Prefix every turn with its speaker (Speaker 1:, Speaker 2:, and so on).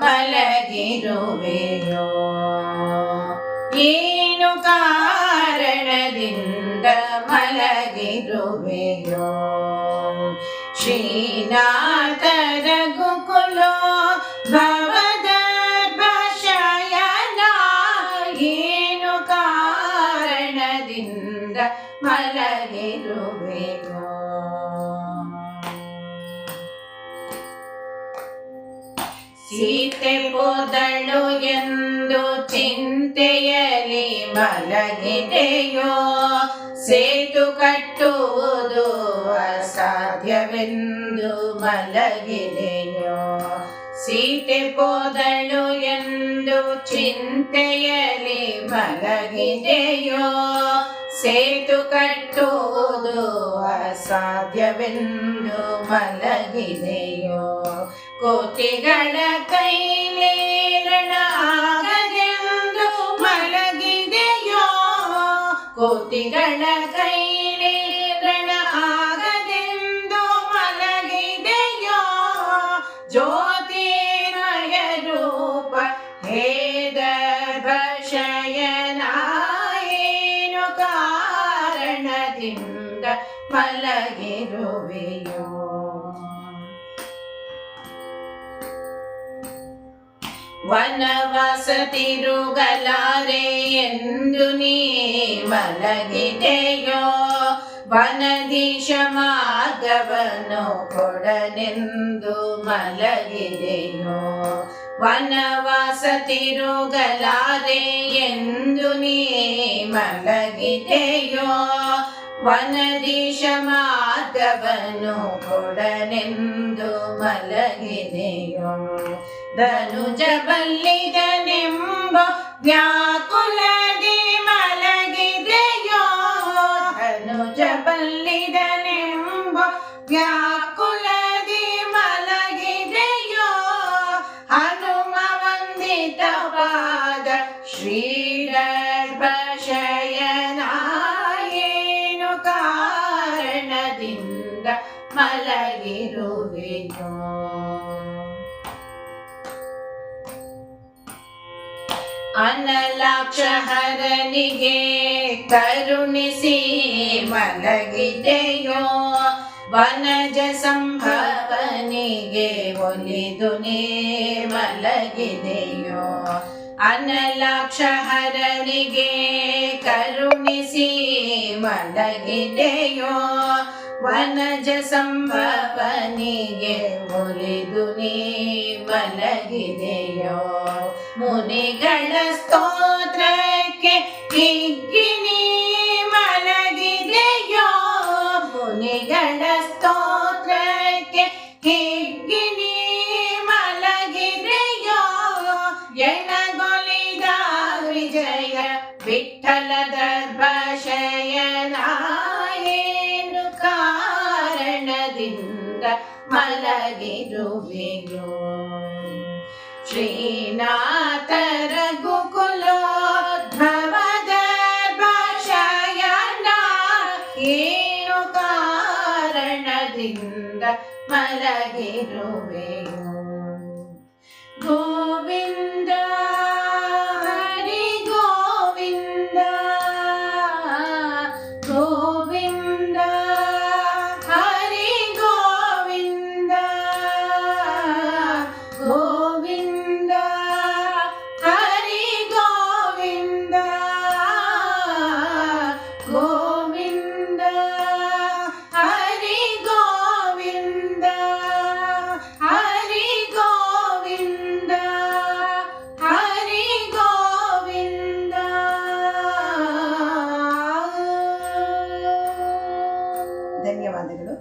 Speaker 1: ಮಲಗಿರುವೆಯೋ? ಏನು ಕಾರಣದಿಂದ ಮಲಗಿರುವೆಯೋ? ಶ್ರೀನಾಥ ರಘುಕುಲೋ ಭವದರ್ಭ ಶಯನ, ಏನು ಕಾರಣದಿಂದ ಮಲಗಿರುವೆಯೋ? ಸೀತೆ ಹೋದಳು ಎಂದು ಚಿಂತೆಯಲ್ಲಿ ಮಲಗಿದೆಯೋ? ಸೇತು ಕಟ್ಟುವುದು ಅಸಾಧ್ಯವೆಂದು ಮಲಗಿದೆಯೋ? ಸೀತೆ ಹೋದಳು ಎಂದು ಚಿಂತೆಯಲ್ಲಿ ಮಲಗಿದೆಯೋ? ಸೇತು ಕಟ್ಟುವುದು ಅಸಾಧ್ಯವೆಂದು ಮಲಗಿದೆಯೋ? ಕೋಟಿಗಳ ಕೈಲಿ ರಣಾಗದೆಂದು ಮಲಗಿದೆಯೋ? ಕೋಟಿಗಳ ಕೈಲಿ ರಣ ಆಗದೆಂದು ಮಲಗಿದೆಯೋ? ಜ್ಯೋತಿರ್ಮಯ ರೂಪ ಹೇ ದರ್ಭ ಶಯನ, ಏನು ಕಾರಣದಿಂದ ಮಲಗಿರುವೆಯೋ? ವನವಾಸ ತಿರುಗಲಾರೆ ಎಂದು ನೀ ಮಲಗಿದೆಯೋ? ವನದೀಶ ಮಾರ್ಗವನ್ನು ಕೊಡನೆಂದು ಮಲಗಿದೆಯೋ? ವನವಾಸ ತಿರುಗಲಾರೆ ಎಂದು ನೀ ಮಲಗಿದೆಯೋ? ವನದೀಶ ಮಾರ್ಗವನ್ನು ಕೊಡನೆಂದು ಮಲಗಿದೆಯೋ? ಧನುಜ ಬಲ್ಲಿದನೆಂಬ ವ್ಯಾಕುಲದಿ ಮಲಗಿದೆಯೋ? ಧನುಜ ಬಲ್ಲಿದನೆಂಬ ವ್ಯಾಕುಲದಿ ಮಲಗಿದೆಯೋ? ಹನುಮ ವಂದಿತವಾದ ಶ್ರೀದರ್ಭ ಶಯನ, ಏನು ಕಾರಣದಿಂದ ಮಲಗಿರುವೆಯೋ? ಅನಲಾಕ್ಷ ಹರನಿಗೆ ಕರುಣಿಸಿ ಮಲಗಿದೆಯೋ? ವನಜ ಸಂಭವನಿಗೆ ಒಲಿದು ನೀ ಮಲಗಿದೆಯೋ? ಅನಲಾಕ್ಷ ಹರನಿಗೆ ಕರುಣಿಸಿ ಮಲಗಿದೆಯೋ? ವನಜ ಸಂಭವನಿಗೆ ಒಲಿದು ನೀ ಮಲಗಿದೆಯೋ? ಮುನಿಗಳ ಸ್ತೋತ್ರಕ್ಕೆ ಹಿಗ್ಗಿ ನೀ ಮಲಗಿದೆಯೋ? ಮುನಿಗಳ ಸ್ತೋತ್ರಕ್ಕೆ ಹಿಗ್ಗಿ ನೀ ಮಲಗಿದೆಯೋ? ಎಣಗೊಲಿದ ವಿಜಯ ವಿಠಲ ದರ್ಭ ಶಯನ, ಏನು ಕಾರಣದಿಂದ ಮಲಗಿರುವೆಯೋ? ಶ್ರೀನಾಥ ರಘುಕುಲೋದ್ಭವ ದರ್ಭ ಶಯನ, ಏನು ಕಾರಣದಿಂದ ಮಲಗಿರುವೆಯೋ? ಗೋವಿಂದ ಹರಿ ಗೋವಿಂದ, ಗೋವಿಂದ ಹರಿ ಗೋವಿಂದ, ಗೋವಿಂದ ಹರಿ ಗೋವಿಂದ, ಗೋವಿಂದ ಹರಿ ಗೋವಿಂದ, ಹರಿ ಗೋವಿಂದ, ಹರಿ ಗೋವಿಂದ. ಧನ್ಯವಾದಗಳು.